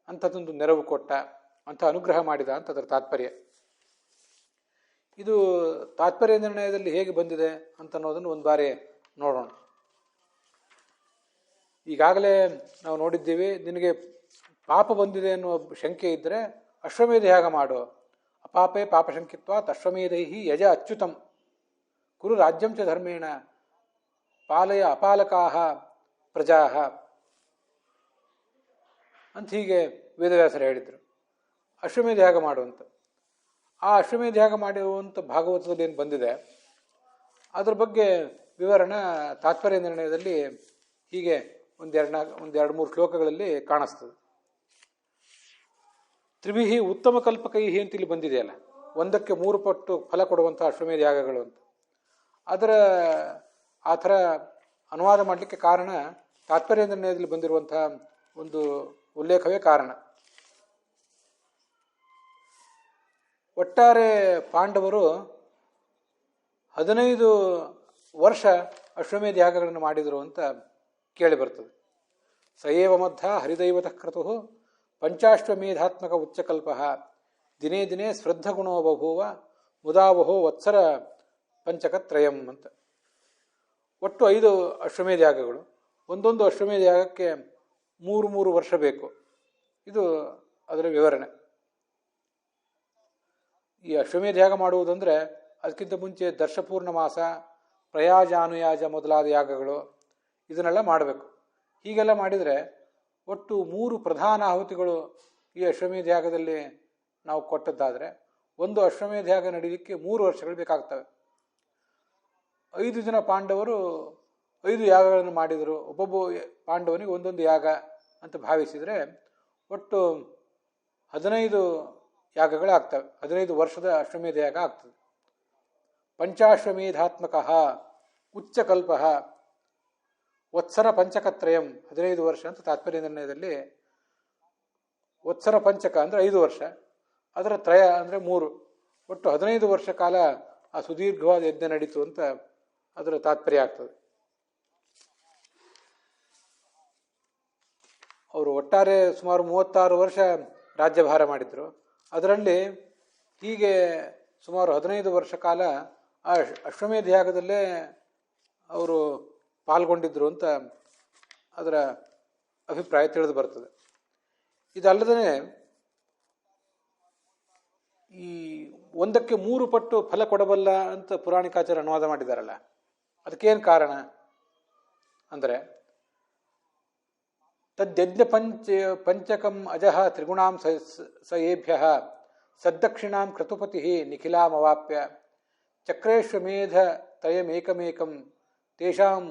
ಅಂಥದ್ದೊಂದು ನೆರವು ಕೊಟ್ಟ, ಅಂಥ ಅನುಗ್ರಹ ಮಾಡಿದ ಅಂತ ಅದರ ತಾತ್ಪರ್ಯ. ಇದು ತಾತ್ಪರ್ಯ ನಿರ್ಣಯದಲ್ಲಿ ಹೇಗೆ ಬಂದಿದೆ ಅಂತ ಅನ್ನೋದನ್ನು ಒಂದು ಬಾರಿ ನೋಡೋಣ. ಈಗಾಗಲೇ ನಾವು ನೋಡಿದ್ದೀವಿ, ನಿನಗೆ ಪಾಪ ಬಂದಿದೆ ಅನ್ನುವ ಶಂಕೆ ಇದ್ದರೆ ಅಶ್ವಮೇಧ ಯಾಗ ಮಾಡು. ಅಪಾಪೇ ಪಾಪಶಂಕಿತ್ವಾತ್ ಅಶ್ವಮೇಧೈಹಿ ಯಜ ಅಚ್ಯುತಂ ಕುರು ರಾಜ್ಯಂ ಚ ಧರ್ಮೇಣ ಪಾಲಯ ಅಪಾಲಕಾಹ ಪ್ರಜಾಹ ಅಂತ ಹೀಗೆ ವೇದವ್ಯಾಸರು ಹೇಳಿದರು. ಅಶ್ವಮೇಧ ಯಾಗ ಮಾಡುವಂತ. ಆ ಅಶ್ವಮೇಧ ಯಾಗ ಮಾಡಿರುವಂಥ ಭಾಗವತದಲ್ಲಿ ಏನು ಬಂದಿದೆ ಅದರ ಬಗ್ಗೆ ವಿವರಣ ತಾತ್ಪರ್ಯ ನಿರ್ಣಯದಲ್ಲಿ ಹೀಗೆ ಒಂದೆರಡು ಮೂರು ಶ್ಲೋಕಗಳಲ್ಲಿ ಕಾಣಿಸ್ತದೆ. ತ್ರಿವಿಹಿ ಉತ್ತಮ ಕಲ್ಪಕೈಹಿ ಅಂತ ಇಲ್ಲಿ ಬಂದಿದೆಯಲ್ಲ, 1ಕ್ಕೆ 3 ಪಟ್ಟು ಫಲ ಕೊಡುವಂಥ ಅಶ್ವಮೇಧ ಯಾಗಗಳು ಅಂತ. ಅದರ ಆ ಥರ ಅನುವಾದ ಮಾಡಲಿಕ್ಕೆ ಕಾರಣ ತಾತ್ಪರ್ಯ ನಿರ್ಣಯದಲ್ಲಿ ಬಂದಿರುವಂಥ ಒಂದು ಉಲ್ಲೇಖವೇ ಕಾರಣ. ಒಟ್ಟಾರೆ ಪಾಂಡವರು 15 ವರ್ಷ ಅಶ್ವಮೇಧ ಯಾಗಗಳನ್ನು ಮಾಡಿದರು ಅಂತ ಕೇಳಿ ಬರ್ತದೆ. ಸಯೇವ ಮಧ್ಯ ಹರಿದೈವತಃ ಕ್ರತು ಪಂಚಾಶ್ವಮೇಧಾತ್ಮಕ ಉಚ್ಚಕಲ್ಪ ದಿನೇ ದಿನೇ ಶ್ರದ್ಧಗುಣೋ ಬಭೂವ ಮುದಾವಹೋ ವತ್ಸರ ಪಂಚಕತ್ರಯಂ ಅಂತ. ಒಟ್ಟು 5 ಅಶ್ವಮೇಧ ಯಾಗಗಳು. ಒಂದೊಂದು ಅಶ್ವಮೇಧ ಯಾಗಕ್ಕೆ 3 ವರ್ಷ ಬೇಕು. ಇದು ಅದರ ವಿವರಣೆ. ಈ ಅಶ್ವಮೇಧ ಯಾಗ ಮಾಡುವುದಂದರೆ ಅದಕ್ಕಿಂತ ಮುಂಚೆ ದರ್ಶಪೂರ್ಣ ಮಾಸ, ಪ್ರಯಾಜಾನುಯಾಜ ಮೊದಲಾದ ಯಾಗಗಳು ಇದನ್ನೆಲ್ಲ ಮಾಡಬೇಕು. ಹೀಗೆಲ್ಲ ಮಾಡಿದರೆ ಒಟ್ಟು 3 ಪ್ರಧಾನ ಆಹುತಿಗಳು ಈ ಅಶ್ವಮೇಧ ಯಾಗದಲ್ಲಿ ನಾವು ಕೊಟ್ಟದ್ದಾದರೆ ಒಂದು ಅಶ್ವಮೇಧ ಯಾಗ ನಡೀಲಿಕ್ಕೆ 3 ವರ್ಷಗಳು ಬೇಕಾಗ್ತವೆ. 5 ಜನ ಪಾಂಡವರು 5 ಯಾಗಗಳನ್ನು ಮಾಡಿದರು. ಒಬ್ಬೊಬ್ಬ ಪಾಂಡವನಿಗೆ ಒಂದೊಂದು ಯಾಗ ಅಂತ ಭಾವಿಸಿದರೆ ಒಟ್ಟು 15 ಯಾಗಗಳಾಗ್ತವೆ. 15 ವರ್ಷದ ಅಶ್ವಮೇಧ ಯಾಗ ಆಗ್ತದೆ. ಪಂಚಾಶ್ವಮೇಧಾತ್ಮಕ ಉಚ್ಚಕಲ್ಪ ವತ್ಸರ ಪಂಚಕತ್ರಯಂ 15 ವರ್ಷ ಅಂತ ತಾತ್ಪರ್ಯ ನಿರ್ಣಯದಲ್ಲಿ. ವತ್ಸರ ಪಂಚಕ ಅಂದರೆ 5 ವರ್ಷ, ಅದರ ತ್ರಯ ಅಂದರೆ 3, ಒಟ್ಟು 15 ವರ್ಷ ಕಾಲ ಆ ಸುದೀರ್ಘವಾದ ಯಜ್ಞ ನಡೀತು ಅಂತ ಅದರ ತಾತ್ಪರ್ಯ ಆಗ್ತದೆ. ಅವರು ಒಟ್ಟಾರೆ ಸುಮಾರು 36 ವರ್ಷ ರಾಜ್ಯಭಾರ ಮಾಡಿದರು. ಅದರಲ್ಲಿ ಹೀಗೆ ಸುಮಾರು 15 ವರ್ಷ ಕಾಲ ಆ ಅಶ್ವಮೇಧ ಯಾಗದಲ್ಲೇ ಅವರು ಪಾಲ್ಗೊಂಡಿದ್ದರು ಅಂತ ಅದರ ಅಭಿಪ್ರಾಯ ತಿಳಿದು ಬರ್ತದೆ. ಇದಲ್ಲದೇ ಈ ಒಂದಕ್ಕೆ 3 ಪಟ್ಟು ಫಲ ಕೊಡಬಲ್ಲ ಅಂತ ಪುರಾಣಿಕಾಚಾರ್ಯ ಅನುವಾದ ಮಾಡಿದಾರಲ್ಲ, ಅದಕ್ಕೇನು ಕಾರಣ ಅಂದರೆ ತದ್ಯಜ್ಞ ಪಂಚಕಂ ಅಜಃ ತ್ರಿಗುಣಾಂ ಸಯೇಭ್ಯ ಸದ್ದಕ್ಷಿಣಾಂ ಕ್ರತುಪತಿ ನಿಖಿಲಾಮವಾಪ್ಯ ಚಕ್ರೇಶ್ವಮೇಧ ತ್ರಯಮೇಕಮೇಕಂ ತೇಷಾಂ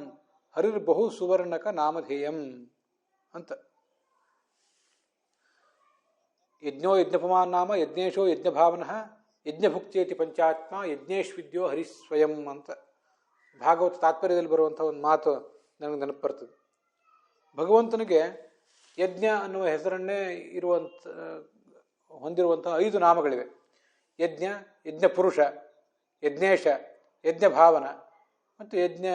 ಹರಿರ್ಬಹು ಸುವರ್ಣಕ ನಾಮಧೇಯಂ ಅಂತ. ಯಜ್ಞೋ ಯಜ್ಞಪಮಾನ್ ನಾಮ ಯಜ್ಞೇಶೋ ಯಜ್ಞಭಾವನಃ ಯಜ್ಞಭುಕ್ತೇತಿ ಪಂಚಾತ್ಮ ಯಜ್ಞೇಶ್ವಿದ್ಯೋ ಹರಿಸ್ವಯಂ ಅಂತ ಭಾಗವತ ತಾತ್ಪರ್ಯದಲ್ಲಿ ಬರುವಂಥ ಒಂದು ಮಾತು ನನಗೆ ನೆನಪು ಬರ್ತದೆ. ಭಗವಂತನಿಗೆ ಯಜ್ಞ ಅನ್ನುವ ಹೆಸರನ್ನೇ ಹೊಂದಿರುವಂಥ 5 ನಾಮಗಳಿವೆ. ಯಜ್ಞ, ಯಜ್ಞ ಪುರುಷ, ಯಜ್ಞೇಶ, ಯಜ್ಞ ಭಾವನ ಮತ್ತು ಯಜ್ಞ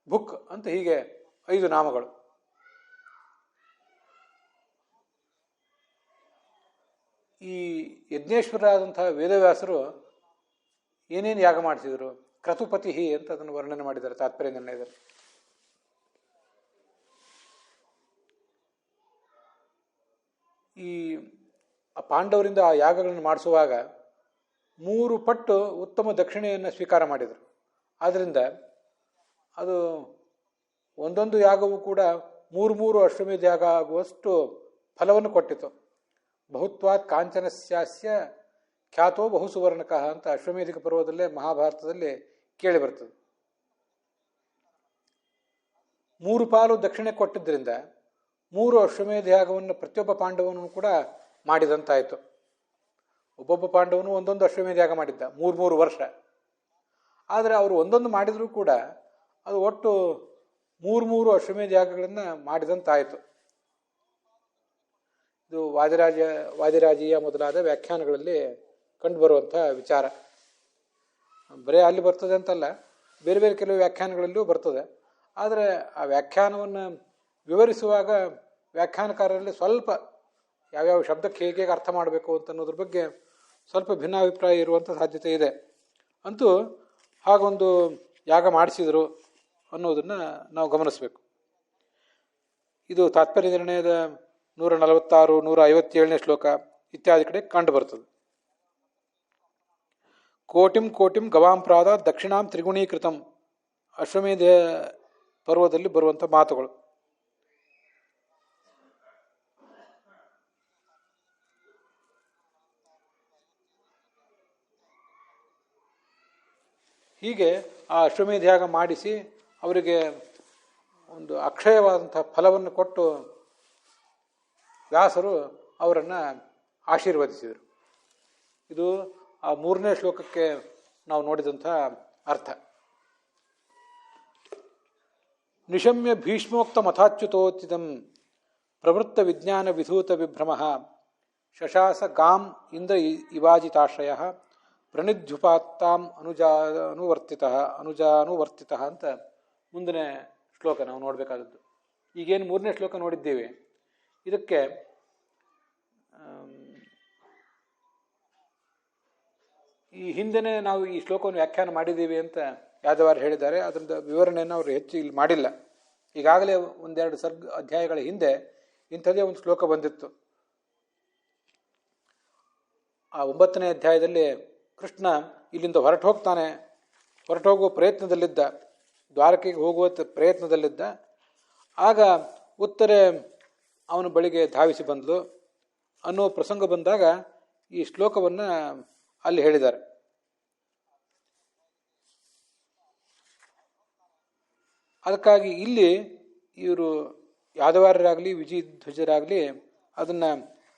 ಭುಕ್ ಅಂತ ಹೀಗೆ 5 ನಾಮಗಳು. ಈ ಯಜ್ಞೇಶ್ವರರಾದಂಥ ವೇದವ್ಯಾಸರು ಏನೇನು ಯಾಗ ಮಾಡಿಸಿದರು, ಕ್ರತುಪತಿ ಅಂತ ಅದನ್ನು ವರ್ಣನೆ ಮಾಡಿದ್ದಾರೆ ತಾತ್ಪರ್ಯ ನಿರ್ಣಯದಲ್ಲಿ. ಈ ಪಾಂಡವರಿಂದ ಆ ಯಾಗಗಳನ್ನು ಮಾಡಿಸುವಾಗ 3 ಪಟ್ಟು ಉತ್ತಮ ದಕ್ಷಿಣೆಯನ್ನು ಸ್ವೀಕಾರ ಮಾಡಿದರು. ಆದ್ದರಿಂದ ಅದು ಒಂದೊಂದು ಯಾಗವೂ ಕೂಡ 3 ಅಶ್ವಮೇಧ ಯಾಗ ಆಗುವಷ್ಟು ಫಲವನ್ನು ಕೊಟ್ಟಿತು. ಬಹುತ್ವಾತ್ ಕಾಂಚನಸ್ಯಾಸ್ಯ ಖ್ಯಾತೋ ಬಹು ಸುವರ್ಣಕಃ ಅಂತ ಅಶ್ವಮೇಧಿಕ ಪರ್ವದಲ್ಲೇ ಮಹಾಭಾರತದಲ್ಲಿ ಕೇಳಿ ಬರ್ತದೆ. 3 ಪಾಲು ದಕ್ಷಿಣೆ ಕೊಟ್ಟಿದ್ದರಿಂದ 3 ಅಶ್ವಮೇಧ ಯಾಗವನ್ನು ಪ್ರತಿಯೊಬ್ಬ ಪಾಂಡವನು ಕೂಡ ಮಾಡಿದಂತಾಯಿತು. ಒಬ್ಬೊಬ್ಬ ಪಾಂಡವನು ಒಂದೊಂದು ಅಶ್ವಮೇಧ ಯಾಗ ಮಾಡಿದ್ದ 3 ವರ್ಷ. ಆದರೆ ಅವರು ಒಂದೊಂದು ಮಾಡಿದರೂ ಕೂಡ ಅದು ಒಟ್ಟು 3 ಅಶ್ವಮೇಧ ಯಾಗಗಳನ್ನು ಮಾಡಿದಂತಾಯಿತು. ಇದು ವಾದಿರಾಜೀಯ ಮೊದಲಾದ ವ್ಯಾಖ್ಯಾನಗಳಲ್ಲಿ ಕಂಡುಬರುವಂಥ ವಿಚಾರ. ಬರೀ ಅಲ್ಲಿ ಬರ್ತದೆ ಅಂತಲ್ಲ, ಬೇರೆ ಬೇರೆ ಕೆಲವು ವ್ಯಾಖ್ಯಾನಗಳಲ್ಲಿಯೂ ಬರ್ತದೆ. ಆದರೆ ಆ ವ್ಯಾಖ್ಯಾನವನ್ನು ವಿವರಿಸುವಾಗ ವ್ಯಾಖ್ಯಾನಕಾರರಲ್ಲಿ ಸ್ವಲ್ಪ ಯಾವ್ಯಾವ ಶಬ್ದಕ್ಕೆ ಹೇಗೆ ಅರ್ಥ ಮಾಡಬೇಕು ಅಂತ ಅನ್ನೋದ್ರ ಬಗ್ಗೆ ಸ್ವಲ್ಪ ಭಿನ್ನಾಭಿಪ್ರಾಯ ಇರುವಂಥ ಸಾಧ್ಯತೆ ಇದೆ. ಅಂತೂ ಹಾಗೊಂದು ಯಾಗ ಮಾಡಿಸಿದರು ಅನ್ನೋದನ್ನು ನಾವು ಗಮನಿಸಬೇಕು. ಇದು ತಾತ್ಪರ್ಯ ನಿರ್ಣಯದ 146, 157ನೇ ಶ್ಲೋಕ ಇತ್ಯಾದಿ ಕಡೆ ಕಂಡು ಬರ್ತದೆ. ಕೋಟಿಂ ಕೋಟಿಂ ಗವಾಂ ಪ್ರಾದ ದಕ್ಷಿಣಾಂ ತ್ರಿಗುಣೀಕೃತಂ ಅಶ್ವಮೇಧ ಪರ್ವದಲ್ಲಿ ಬರುವಂಥ ಮಾತುಗಳು. ಹೀಗೆ ಆ ಅಶ್ವಮೇಧ ಯಾಗ ಮಾಡಿಸಿ ಅವರಿಗೆ ಒಂದು ಅಕ್ಷಯವಾದಂಥ ಫಲವನ್ನು ಕೊಟ್ಟು ವ್ಯಾಸರು ಅವರನ್ನು ಆಶೀರ್ವದಿಸಿದರು. ಇದು ಆ 3ನೇ ಶ್ಲೋಕಕ್ಕೆ ನಾವು ನೋಡಿದಂಥ ಅರ್ಥ. ನಿಶಮ್ಯ ಭೀಷ್ಮೋಕ್ತ ಮಥಾಚ್ಯುತೋಚಿತಂ ಪ್ರವೃತ್ತ ವಿಜ್ಞಾನ ವಿಧೂತ ವಿಭ್ರಮ ಶಶಾಸ ಗಾಂ ಇಂದ್ರ ಇವಾಜಿತಾಶ್ರಯ ಪ್ರಣಿಧ್ಯುಪಾತ್ತಾಂ ಅನುಜಾನುವರ್ತಿತ ಅಂತ ಮುಂದಿನ ಶ್ಲೋಕ ನಾವು ನೋಡಬೇಕಾದದ್ದು. ಈಗೇನು 3ನೇ ಶ್ಲೋಕ ನೋಡಿದ್ದೇವೆ, ಇದಕ್ಕೆ ಈ ಹಿಂದೆನೇ ನಾವು ಈ ಶ್ಲೋಕವನ್ನು ವ್ಯಾಖ್ಯಾನ ಮಾಡಿದ್ದೀವಿ ಅಂತ ಯಾದವಾರ್ ಹೇಳಿದ್ದಾರೆ. ಅದರಿಂದ ವಿವರಣೆಯನ್ನು ಅವರು ಹೆಚ್ಚು ಇಲ್ಲಿ ಮಾಡಿಲ್ಲ. ಈಗಾಗಲೇ ಒಂದೆರಡು ಅಧ್ಯಾಯಗಳ ಹಿಂದೆ ಇಂಥದೇ ಒಂದು ಶ್ಲೋಕ ಬಂದಿತ್ತು. ಆ 9ನೇ ಅಧ್ಯಾಯದಲ್ಲಿ ಕೃಷ್ಣ ಇಲ್ಲಿಂದ ಹೊರಟೋಗ್ತಾನೆ, ಹೊರಟೋಗುವ ಪ್ರಯತ್ನದಲ್ಲಿದ್ದ, ದ್ವಾರಕೆಗೆ ಹೋಗುವ ಪ್ರಯತ್ನದಲ್ಲಿದ್ದ. ಆಗ ಉತ್ತರೆ ಅವನ ಬಳಿಗೆ ಧಾವಿಸಿ ಬಂದಳು ಅನ್ನೋ ಪ್ರಸಂಗ ಬಂದಾಗ ಈ ಶ್ಲೋಕವನ್ನು ಅಲ್ಲಿ ಹೇಳಿದ್ದಾರೆ. ಅದಕ್ಕಾಗಿ ಇಲ್ಲಿ ಇವರು ಯಾದವಾರರಾಗಲಿ ವಿಜಯಧ್ವಜರಾಗಲಿ ಅದನ್ನು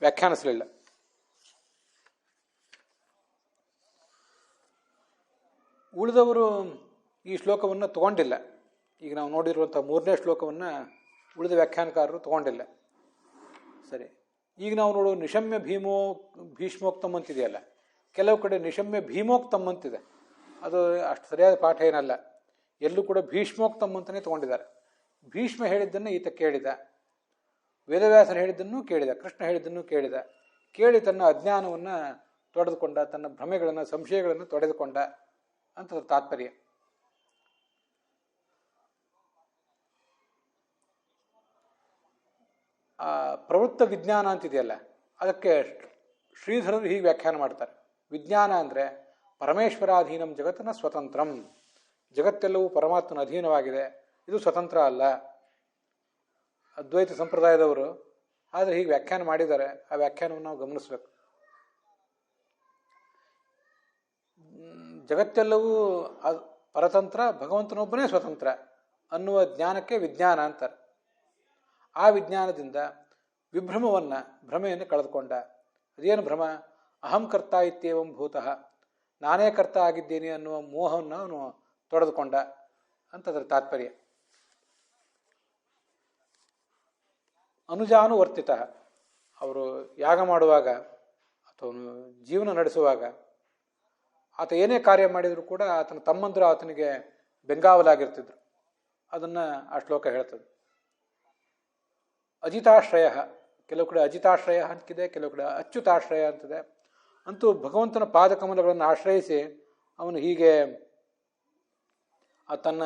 ವ್ಯಾಖ್ಯಾನಿಸಲಿಲ್ಲ. ಉಳಿದವರು ಈ ಶ್ಲೋಕವನ್ನು ತಗೊಂಡಿಲ್ಲ. ಈಗ ನಾವು ನೋಡಿರುವಂಥ 3ನೇ ಶ್ಲೋಕವನ್ನು ಉಳಿದ ವ್ಯಾಖ್ಯಾನಕಾರರು ತಗೊಂಡಿಲ್ಲ. ಸರಿ, ಈಗ ನಾವು ನೋಡೋ ನಿಶಮ್ಯ ಭೀಷ್ಮೋಕ್ತಮ್ ಅಂತಿದೆಯಲ್ಲ, ಕೆಲವು ಕಡೆ ನಿಶಮ್ಯ ಭೀಮೋಕ್ತಮ್ ಅಂತಿದೆ. ಅದು ಅಷ್ಟು ಸರಿಯಾದ ಪಾಠ ಏನಲ್ಲ. ಎಲ್ಲೂ ಕೂಡ ಭೀಷ್ಮೋಕ್ತಮ್ ಅಂತಲೇ ತಗೊಂಡಿದ್ದಾರೆ. ಭೀಷ್ಮ ಹೇಳಿದ್ದನ್ನು ಈತ ಕೇಳಿದ, ವೇದವ್ಯಾಸರು ಹೇಳಿದ್ದನ್ನು ಕೇಳಿದ, ಕೃಷ್ಣ ಹೇಳಿದ್ದನ್ನು ಕೇಳಿದ. ಕೇಳಿ ತನ್ನ ಅಜ್ಞಾನವನ್ನು ತೊಡೆದುಕೊಂಡ, ತನ್ನ ಭ್ರಮೆಗಳನ್ನು ಸಂಶಯಗಳನ್ನು ತೊಡೆದುಕೊಂಡ ಅಂತ ತಾತ್ಪರ್ಯ. ಆ ಪ್ರವೃತ್ತ ವಿಜ್ಞಾನ ಅಂತಿದೆಯಲ್ಲ, ಅದಕ್ಕೆ ಶ್ರೀಧರರು ಹೀಗೆ ವ್ಯಾಖ್ಯಾನ ಮಾಡ್ತಾರೆ. ವಿಜ್ಞಾನ ಅಂದರೆ ಪರಮೇಶ್ವರಾಧೀನಂ ಜಗತ್ತನ ಸ್ವತಂತ್ರಂ, ಜಗತ್ತೆಲ್ಲವೂ ಪರಮಾತ್ಮನ ಅಧೀನವಾಗಿದೆ, ಇದು ಸ್ವತಂತ್ರ ಅಲ್ಲ. ಅದ್ವೈತ ಸಂಪ್ರದಾಯದವರು ಆದರೆ ಹೀಗೆ ವ್ಯಾಖ್ಯಾನ ಮಾಡಿದ್ದಾರೆ. ಆ ವ್ಯಾಖ್ಯಾನವನ್ನು ನಾವು ಗಮನಿಸಬೇಕು. ಜಗತ್ತೆಲ್ಲವೂ ಪರತಂತ್ರ, ಭಗವಂತನೊಬ್ಬನೇ ಸ್ವತಂತ್ರ ಅನ್ನುವ ಜ್ಞಾನಕ್ಕೆ ವಿಜ್ಞಾನ ಅಂತಾರೆ. ಆ ವಿಜ್ಞಾನದಿಂದ ಭ್ರಮೆಯನ್ನು ಕಳೆದುಕೊಂಡ. ಅದೇನು ಭ್ರಮ? ಅಹಂ ಕರ್ತ ಇತ್ಯೇವಂ ಭೂತಃ, ನಾನೇ ಕರ್ತ ಆಗಿದ್ದೇನೆ ಅನ್ನುವ ಮೋಹವನ್ನು ಅವನು ತೊಡೆದುಕೊಂಡ ಅಂತ ಅದರ ತಾತ್ಪರ್ಯ. ಅನುಜಾನುವರ್ತಿತ, ಅವರು ಯಾಗ ಮಾಡುವಾಗ ಅಥವಾ ಜೀವನ ನಡೆಸುವಾಗ ಆತ ಏನೇ ಕಾರ್ಯ ಮಾಡಿದರೂ ಕೂಡ ಆತನ ತಮ್ಮಂದರು ಆತನಿಗೆ ಬೆಂಗಾವಲಾಗಿರ್ತಿದ್ರು. ಅದನ್ನು ಆ ಶ್ಲೋಕ ಹೇಳ್ತದೆ. ಅಜಿತಾಶ್ರಯ, ಕೆಲವು ಕಡೆ ಅಜಿತಾಶ್ರಯ ಅಂತಿದೆ, ಕೆಲವು ಕಡೆ ಅಚ್ಯುತಾಶ್ರಯ ಅಂತಿದೆ. ಅಂತೂ ಭಗವಂತನ ಪಾದಕಮಲಗಳನ್ನು ಆಶ್ರಯಿಸಿ ಅವನು ಹೀಗೆ ತನ್ನ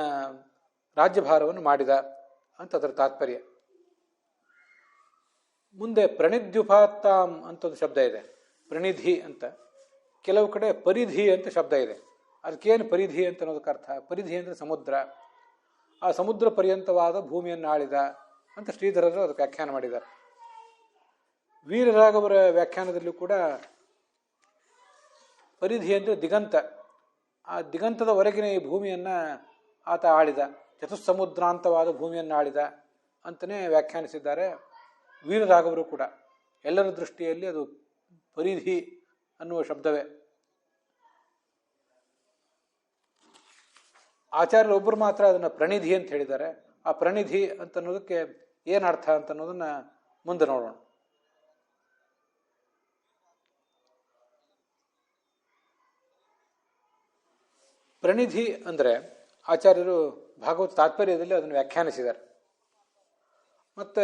ರಾಜ್ಯಭಾರವನ್ನು ಮಾಡಿದ ಅಂತ ಅದರ ತಾತ್ಪರ್ಯ. ಮುಂದೆ ಪ್ರಣಿಧ್ಯುಪಾತ್ತಾಂ ಅಂತ ಒಂದು ಶಬ್ದ ಇದೆ, ಪ್ರಣಿಧಿ ಅಂತ. ಕೆಲವು ಕಡೆ ಪರಿಧಿ ಅಂತ ಶಬ್ದ ಇದೆ. ಅದಕ್ಕೇನು ಪರಿಧಿ ಅಂತ ಅನ್ನೋದಕ್ಕೆ ಅರ್ಥ? ಪರಿಧಿ ಅಂದರೆ ಸಮುದ್ರ. ಆ ಸಮುದ್ರ ಪರ್ಯಂತವಾದ ಭೂಮಿಯನ್ನು ಆಳಿದ ಅಂತ ಶ್ರೀಧರರು ಅದಕ್ಕೆ ವ್ಯಾಖ್ಯಾನ ಮಾಡಿದ್ದಾರೆ. ವೀರರಾಘವರ ವ್ಯಾಖ್ಯಾನದಲ್ಲೂ ಕೂಡ ಪರಿಧಿ ಅಂದರೆ ದಿಗಂತ, ಆ ದಿಗಂತದ ಹೊರಗಿನ ಈ ಭೂಮಿಯನ್ನು ಆತ ಆಳಿದ, ಚತುಸ್ಸಮುದ್ರಾಂತವಾದ ಭೂಮಿಯನ್ನು ಆಳಿದ ಅಂತಲೇ ವ್ಯಾಖ್ಯಾನಿಸಿದ್ದಾರೆ ವೀರರಾಘವರು ಕೂಡ. ಎಲ್ಲರ ದೃಷ್ಟಿಯಲ್ಲಿ ಅದು ಪರಿಧಿ ಅನ್ನುವ ಶಬ್ದವೇ. ಆಚಾರ್ಯರು ಒಬ್ಬರು ಮಾತ್ರ ಅದನ್ನು ಪ್ರಣಿಧಿ ಅಂತ ಹೇಳಿದ್ದಾರೆ. ಆ ಪ್ರಣಿಧಿ ಅಂತ ಅನ್ನೋದಕ್ಕೆ ಏನು ಅರ್ಥ ಅಂತ ಅನ್ನೋದನ್ನ ಮುಂದೆ ನೋಡೋಣ. ಪ್ರಣಿಧಿ ಅಂದರೆ ಆಚಾರ್ಯರು ಭಾಗವತ ತಾತ್ಪರ್ಯದಲ್ಲಿ ಅದನ್ನು ವ್ಯಾಖ್ಯಾನಿಸಿದ್ದಾರೆ. ಮತ್ತು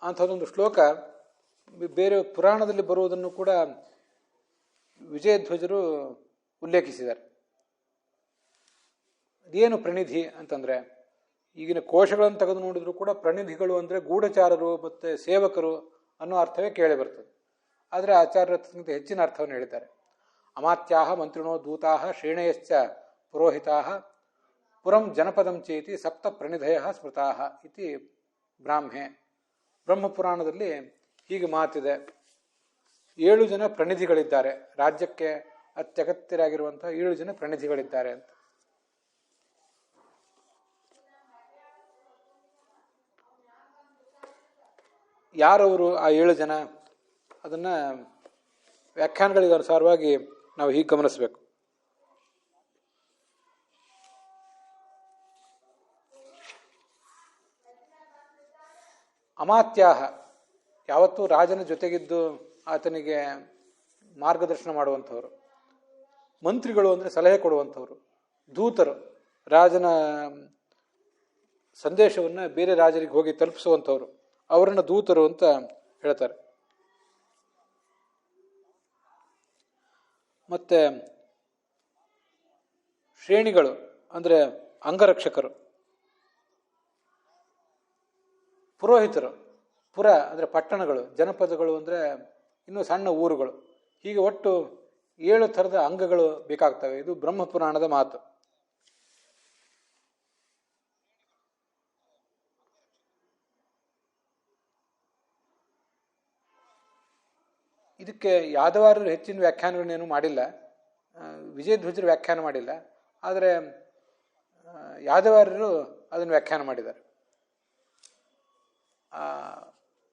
ಅಂಥದ್ದೊಂದು ಶ್ಲೋಕ ಬೇರೆ ಪುರಾಣದಲ್ಲಿ ಬರುವುದನ್ನು ಕೂಡ ವಿಜಯಧ್ವಜರು ಉಲ್ಲೇಖಿಸಿದ್ದಾರೆ. ಇದೇನು ಪ್ರಣಿಧಿ ಅಂತಂದರೆ, ಈಗಿನ ಕೋಶಗಳನ್ನು ತೆಗೆದು ನೋಡಿದ್ರು ಕೂಡ ಪ್ರಣಿಧಿಗಳು ಅಂದರೆ ಗೂಢಚಾರರು ಮತ್ತು ಸೇವಕರು ಅನ್ನೋ ಅರ್ಥವೇ ಕೇಳಿ ಬರ್ತದೆ. ಆದರೆ ಆಚಾರ್ಯತ್ಕಿಂತ ಹೆಚ್ಚಿನ ಅರ್ಥವನ್ನು ಹೇಳಿದ್ದಾರೆ. ಅಮಾತ್ಯಾಹ ಮಂತ್ರಿಣೋ ದೂತಾಹ ಶ್ರೇಣಯಶ್ಚ ಪುರೋಹಿತಾಹ ಪುರಂ ಜನಪದಂ ಚೇತಿ ಸಪ್ತ ಪ್ರಣಿಧಯ ಸ್ಮೃತಾಹ ಇತಿ ಬ್ರಾಹ್ಮೆ. ಬ್ರಹ್ಮಪುರಾಣದಲ್ಲಿ ಹೀಗೆ ಮಾತಿದೆ, 7 ಜನ ಪ್ರಣಿಧಿಗಳಿದ್ದಾರೆ, ರಾಜ್ಯಕ್ಕೆ ಅತ್ಯಗತ್ಯರಾಗಿರುವಂಥ 7 ಜನ ಪ್ರಣಿಧಿಗಳಿದ್ದಾರೆ ಅಂತ. ಯಾರವರು ಆ 7 ಜನ? ಅದನ್ನು ವ್ಯಾಖ್ಯಾನಗಳಿಗೆ ಅನುಸಾರವಾಗಿ ನಾವು ಹೀಗೆ ಗಮನಿಸಬೇಕು. ಅಮಾತ್ಯಾಹ, ಯಾವತ್ತೂ ರಾಜನ ಜೊತೆಗಿದ್ದು ಆತನಿಗೆ ಮಾರ್ಗದರ್ಶನ ಮಾಡುವಂಥವ್ರು. ಮಂತ್ರಿಗಳು ಅಂದರೆ ಸಲಹೆ ಕೊಡುವಂಥವ್ರು. ದೂತರು, ರಾಜನ ಸಂದೇಶವನ್ನು ಬೇರೆ ರಾಜರಿಗೆ ಹೋಗಿ ತಲುಪಿಸುವಂಥವ್ರು, ಅವರನ್ನು ದೂತರು ಅಂತ ಹೇಳ್ತಾರೆ. ಮತ್ತು ಶ್ರೇಣಿಗಳು ಅಂದರೆ ಅಂಗರಕ್ಷಕರು, ಪುರೋಹಿತರು, ಪುರ ಅಂದರೆ ಪಟ್ಟಣಗಳು, ಜನಪದಗಳು ಅಂದರೆ ಇನ್ನೂ ಸಣ್ಣ ಊರುಗಳು. ಹೀಗೆ ಒಟ್ಟು 7 ಥರದ ಅಂಗಗಳು ಬೇಕಾಗ್ತವೆ. ಇದು ಬ್ರಹ್ಮಪುರಾಣದ ಮಾತು. ಇದಕ್ಕೆ ಯಾದವಾರರು ಹೆಚ್ಚಿನ ವ್ಯಾಖ್ಯಾನಗಳನ್ನೇನು ಮಾಡಿಲ್ಲ, ವಿಜಯಧ್ವಜರು ವ್ಯಾಖ್ಯಾನ ಮಾಡಿಲ್ಲ. ಆದರೆ ಯಾದವಾರರು ಅದನ್ನು ವ್ಯಾಖ್ಯಾನ ಮಾಡಿದ್ದಾರೆ.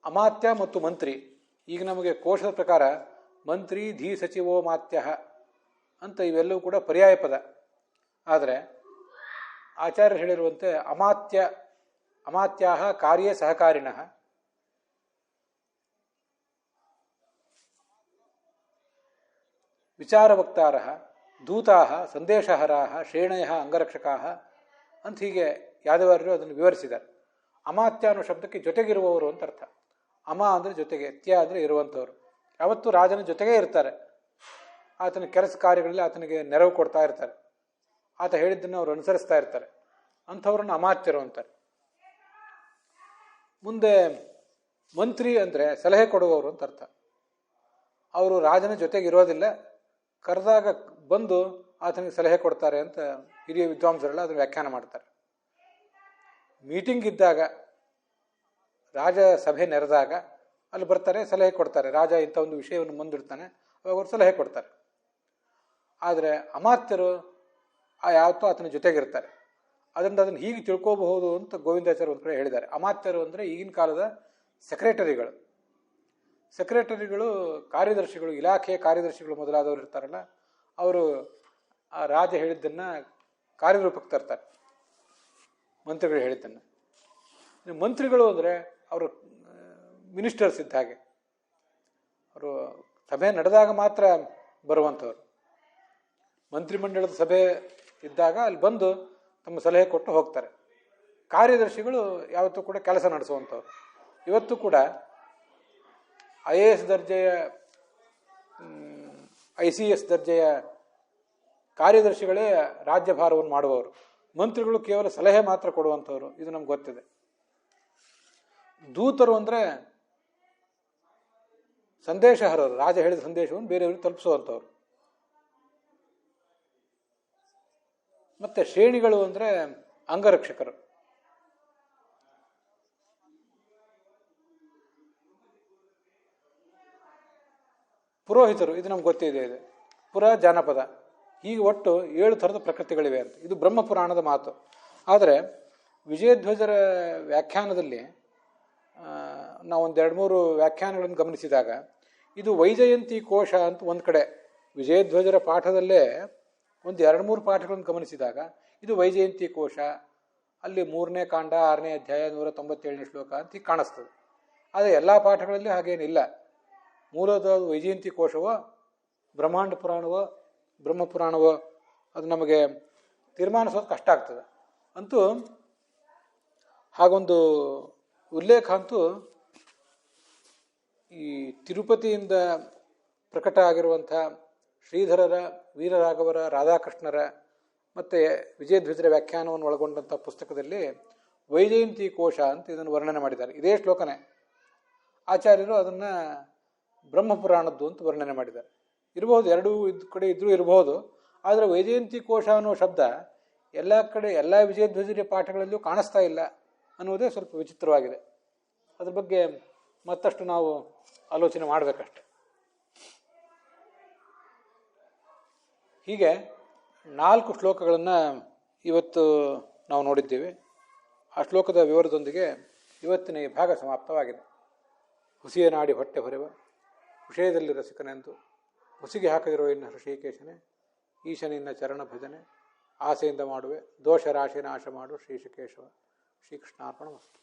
ಅಮಾತ್ಯ ಮತ್ತು ಮಂತ್ರಿ, ಈಗ ನಮಗೆ ಕೋಶದ ಪ್ರಕಾರ ಮಂತ್ರಿ, ಧೀ ಸಚಿವೋ ಮಾತ್ಯ ಅಂತ ಇವೆಲ್ಲವೂ ಕೂಡ ಪರ್ಯಾಯ ಪದ. ಆದರೆ ಆಚಾರ್ಯರು ಹೇಳಿರುವಂತೆ ಅಮಾತ್ಯ ಕಾರ್ಯೇ ಸಹಕಾರಿಣಃ, ವಿಚಾರವಕ್ತಾರ, ದೂತಾ, ಸಂದೇಶಹರಾ, ಶ್ರೇಣಯ, ಅಂಗರಕ್ಷಕಾ ಅಂತ ಹೀಗೆ ಯಾದವಾರರು ಅದನ್ನು ವಿವರಿಸಿದ್ದಾರೆ. ಅಮಾತ್ಯ ಅನ್ನೋ ಶಬ್ದಕ್ಕೆ ಜೊತೆಗಿರುವವರು ಅಂತ ಅರ್ಥ. ಅಮ ಅಂದರೆ ಜೊತೆಗೆ, ತ್ಯ ಅಂದರೆ ಇರುವಂಥವ್ರು. ಯಾವತ್ತೂ ರಾಜನ ಜೊತೆಗೇ ಇರ್ತಾರೆ. ಆತನ ಕೆಲಸ ಕಾರ್ಯಗಳಲ್ಲಿ ಆತನಿಗೆ ನೆರವು ಕೊಡ್ತಾ ಇರ್ತಾರೆ. ಆತ ಹೇಳಿದ್ದನ್ನು ಅವರು ಅನುಸರಿಸ್ತಾ ಇರ್ತಾರೆ. ಅಂಥವ್ರನ್ನ ಅಮಾತ್ಯರು ಅಂತಾರೆ. ಮುಂದೆ ಮಂತ್ರಿ ಅಂದರೆ ಸಲಹೆ ಕೊಡುವವರು ಅಂತ ಅರ್ಥ. ಅವರು ರಾಜನ ಜೊತೆಗೆ ಇರೋದಿಲ್ಲ, ಕರೆದಾಗ ಬಂದು ಆತನಿಗೆ ಸಲಹೆ ಕೊಡ್ತಾರೆ ಅಂತ ಹಿರಿಯ ವಿದ್ವಾಂಸರೆಲ್ಲ ಅದನ್ನು ವ್ಯಾಖ್ಯಾನ ಮಾಡ್ತಾರೆ. ಮೀಟಿಂಗ್ ಇದ್ದಾಗ, ರಾಜ ಸಭೆ ನೆರೆದಾಗ ಅಲ್ಲಿ ಬರ್ತಾರೆ, ಸಲಹೆ ಕೊಡ್ತಾರೆ. ರಾಜ ಇಂಥ ಒಂದು ವಿಷಯವನ್ನು ಮುಂದಿಡ್ತಾನೆ, ಅವಾಗ ಅವರು ಸಲಹೆ ಕೊಡ್ತಾರೆ. ಆದರೆ ಅಮಾತ್ಯರು ಯಾವತ್ತೂ ಆತನ ಜೊತೆಗಿರ್ತಾರೆ. ಅದರಿಂದ ಅದನ್ನು ಹೀಗೆ ತಿಳ್ಕೋಬಹುದು ಅಂತ ಗೋವಿಂದಾಚಾರ್ಯ ಒಂದು ಕಡೆ ಹೇಳಿದ್ದಾರೆ. ಅಮಾತ್ಯರು ಅಂದರೆ ಈಗಿನ ಕಾಲದ ಸೆಕ್ರೆಟರಿಗಳು. ಕಾರ್ಯದರ್ಶಿಗಳು, ಇಲಾಖೆಯ ಕಾರ್ಯದರ್ಶಿಗಳು ಮೊದಲಾದವರು ಇರ್ತಾರಲ್ಲ, ಅವರು ಆ ರಾಜ ಹೇಳಿದ್ದನ್ನು ಕಾರ್ಯರೂಪಕ್ಕೆ ತರ್ತಾರೆ, ಮಂತ್ರಿಗಳು ಹೇಳಿದ್ದನ್ನು. ಮಂತ್ರಿಗಳು ಅಂದರೆ ಅವರು ಮಿನಿಸ್ಟರ್ಸ್ ಇದ್ದ ಹಾಗೆ. ಅವರು ಸಭೆ ನಡೆದಾಗ ಮಾತ್ರ ಬರುವಂಥವ್ರು. ಮಂತ್ರಿಮಂಡಲದ ಸಭೆ ಇದ್ದಾಗ ಅಲ್ಲಿ ಬಂದು ತಮ್ಮ ಸಲಹೆ ಕೊಟ್ಟು ಹೋಗ್ತಾರೆ. ಕಾರ್ಯದರ್ಶಿಗಳು ಯಾವತ್ತೂ ಕೂಡ ಕೆಲಸ ನಡೆಸುವಂಥವ್ರು. ಇವತ್ತು ಕೂಡ IAS ದರ್ಜೆಯ, ICS ದರ್ಜೆಯ ಕಾರ್ಯದರ್ಶಿಗಳೇ ರಾಜ್ಯಭಾರವನ್ನು ಮಾಡುವವರು. ಮಂತ್ರಿಗಳು ಕೇವಲ ಸಲಹೆ ಮಾತ್ರ ಕೊಡುವಂಥವ್ರು. ಇದು ನಮ್ಗೆ ಗೊತ್ತಿದೆ. ದೂತರು ಅಂದರೆ ಸಂದೇಶಹರರು, ರಾಜ ಹೇಳಿದ ಸಂದೇಶವನ್ನು ಬೇರೆಯವ್ರಿಗೆ ತಲುಪಿಸುವಂಥವ್ರು. ಮತ್ತೆ ಶ್ರೇಣಿಗಳು ಅಂದರೆ ಅಂಗರಕ್ಷಕರು. ಪುರೋಹಿತರು, ಇದು ನಮ್ಗೆ ಗೊತ್ತಿದೆ. ಇದೆ ಪುರ, ಜಾನಪದ, ಹೀಗೆ ಒಟ್ಟು 7 ಥರದ ಪ್ರಕೃತಿಗಳಿವೆ ಅಂತ. ಇದು ಬ್ರಹ್ಮಪುರಾಣದ ಮಾತು. ಆದರೆ ವಿಜಯಧ್ವಜರ ವ್ಯಾಖ್ಯಾನದಲ್ಲಿ ನಾವು ಒಂದು 2-3 ವ್ಯಾಖ್ಯಾನಗಳನ್ನು ಗಮನಿಸಿದಾಗ ಇದು ವೈಜಯಂತಿ ಕೋಶ ಅಂತ ಒಂದು ಕಡೆ, ವಿಜಯಧ್ವಜರ ಪಾಠದಲ್ಲೇ ಒಂದು 2-3 ಪಾಠಗಳನ್ನು ಗಮನಿಸಿದಾಗ ಇದು ವೈಜಯಂತಿ ಕೋಶ, ಅಲ್ಲಿ 3ನೇ ಕಾಂಡ 6ನೇ ಅಧ್ಯಾಯ 197ನೇ ಶ್ಲೋಕ ಅಂತ ಕಾಣಿಸ್ತದೆ. ಆದರೆ ಎಲ್ಲ ಪಾಠಗಳಲ್ಲಿ ಹಾಗೇನಿಲ್ಲ. ಮೂಲದ ವೈಜಯಂತಿ ಕೋಶವೋ ಬ್ರಹ್ಮಾಂಡ ಪುರಾಣವೋ ಬ್ರಹ್ಮಪುರಾಣವೋ ಅದು ನಮಗೆ ತೀರ್ಮಾನಿಸೋದು ಕಷ್ಟ ಆಗ್ತದೆ. ಅಂತೂ ಹಾಗೊಂದು ಉಲ್ಲೇಖ ಅಂತೂ ಈ ತಿರುಪತಿಯಿಂದ ಪ್ರಕಟ ಆಗಿರುವಂಥ ಶ್ರೀಧರರ, ವೀರರಾಘವರ, ರಾಧಾಕೃಷ್ಣರ ಮತ್ತು ವಿಜಯಧ್ವಜರ ವ್ಯಾಖ್ಯಾನವನ್ನು ಒಳಗೊಂಡಂಥ ಪುಸ್ತಕದಲ್ಲಿ ವೈಜಯಂತಿ ಕೋಶ ಅಂತ ಇದನ್ನು ವರ್ಣನೆ ಮಾಡಿದ್ದಾರೆ. ಇದೇ ಶ್ಲೋಕನೇ. ಆಚಾರ್ಯರು ಅದನ್ನು ಬ್ರಹ್ಮಪುರಾಣದ್ದು ಅಂತ ವರ್ಣನೆ ಮಾಡಿದ್ದಾರೆ. ಇರಬಹುದು, ಎರಡೂ ಕಡೆ ಇದ್ರೂ ಇರಬಹುದು. ಆದರೆ ವೈಜಯಂತಿ ಕೋಶ ಅನ್ನೋ ಶಬ್ದ ಎಲ್ಲ ಕಡೆ, ಎಲ್ಲ ವಿಜಯಧ್ವಜರ ಪಾಠಗಳಲ್ಲಿಯೂ ಕಾಣಿಸ್ತಾ ಇಲ್ಲ ಅನ್ನೋದೇ ಸ್ವಲ್ಪ ವಿಚಿತ್ರವಾಗಿದೆ. ಅದ್ರ ಬಗ್ಗೆ ಮತ್ತಷ್ಟು ನಾವು ಆಲೋಚನೆ ಮಾಡಬೇಕಷ್ಟೆ. ಹೀಗೆ 4 ಶ್ಲೋಕಗಳನ್ನು ಇವತ್ತು ನಾವು ನೋಡಿದ್ದೇವೆ. ಆ ಶ್ಲೋಕದ ವಿವರದೊಂದಿಗೆ ಇವತ್ತಿನ ಈ ಭಾಗ ಸಮಾಪ್ತವಾಗಿದೆ. ಹುಸಿಯ ನಾಡಿ ಹೊಟ್ಟೆ ಹೊರೆವ, ವಿಷಯದಲ್ಲಿ ರಸಿಕನೆಂದು ಹುಸಿಗೆ ಹಾಕದಿರೋ ಇನ್ನು ಹೃಷಿಕೇಶನೇ, ಈಶನಿನ್ನ ಚರಣ ಭಜನೆ ಆಸೆಯಿಂದ ಮಾಡುವೆ, ದೋಷ ರಾಶಿ ನಾಶ ಮಾಡು ಶ್ರೀಶಕೇಶವ. ಶ್ರೀಕೃಷ್ಣಾರ್ಪಣ ಮಸ್ತು.